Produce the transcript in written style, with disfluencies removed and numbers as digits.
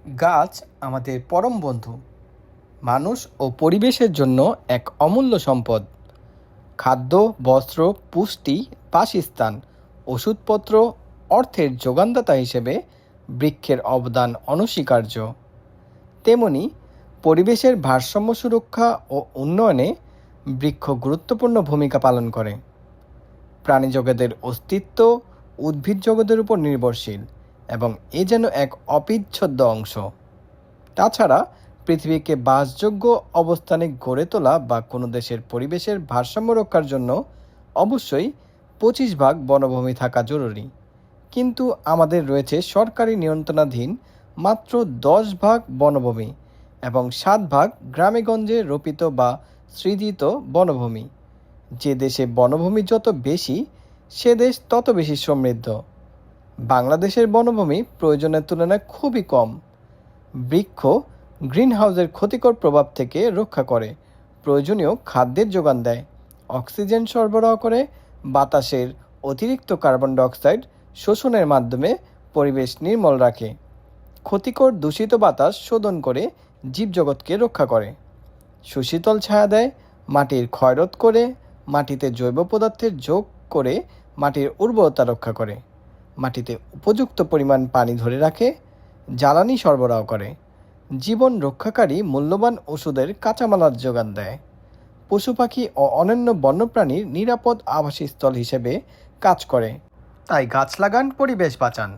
গাছ আমাদের পরম বন্ধু। মানুষ ও পরিবেশের জন্য এক অমূল্য সম্পদ। খাদ্য, বস্ত্র, পুষ্টি, বাসস্থান, ওষুধপত্র, অর্থের যোগানদাতা হিসেবে বৃক্ষের অবদান অনস্বীকার্য। তেমনি পরিবেশের ভারসাম্য সুরক্ষা ও উন্নয়নে বৃক্ষ গুরুত্বপূর্ণ ভূমিকা পালন করে। প্রাণীজগতের অস্তিত্ব উদ্ভিদ জগতের উপর নির্ভরশীল এবং এ যেন এক অবিচ্ছেদ্য অংশ। তাছাড়া পৃথিবীকে বাসযোগ্য অবস্থানে গড়ে তোলা বা কোনো দেশের পরিবেশের ভারসাম্য রক্ষার জন্য অবশ্যই 25 ভাগ বনভূমি থাকা জরুরি। কিন্তু আমাদের রয়েছে সরকারি নিয়ন্ত্রণাধীন মাত্র 10 ভাগ বনভূমি এবং 7 ভাগ গ্রামেগঞ্জে রোপিত বা সৃজিত বনভূমি। যে দেশে বনভূমি যত বেশি, সে দেশ তত বেশি সমৃদ্ধ। বাংলাদেশের বনভূমি প্রয়োজনের তুলনায় খুবই কম। বৃক্ষ গ্রিনহাউসের ক্ষতিকর প্রভাব থেকে রক্ষা করে, প্রয়োজনীয় খাদ্যের যোগান দেয়, অক্সিজেন সরবরাহ করে, বাতাসের অতিরিক্ত কার্বন ডাইঅক্সাইড শোষণের মাধ্যমে পরিবেশ নির্মল রাখে, ক্ষতিকর দূষিত বাতাস শোধন করে জীবজগৎকে রক্ষা করে, সুশীতল ছায়া দেয়, মাটির ক্ষয়রোধ করে, মাটিতে জৈব পদার্থের যোগ করে মাটির উর্বরতা রক্ষা করে, মাটিতে উপযুক্ত পরিমাণ পানি ধরে রাখে, জ্বালানি সরবরাহ করে, জীবন রক্ষাকারী মূল্যবান ওষুধের কাঁচামালার যোগান দেয়, পশু পাখি ও অন্যান্য বন্যপ্রাণীর নিরাপদ আবাসস্থল হিসেবে কাজ করে। তাই গাছ লাগান, পরিবেশ বাঁচান।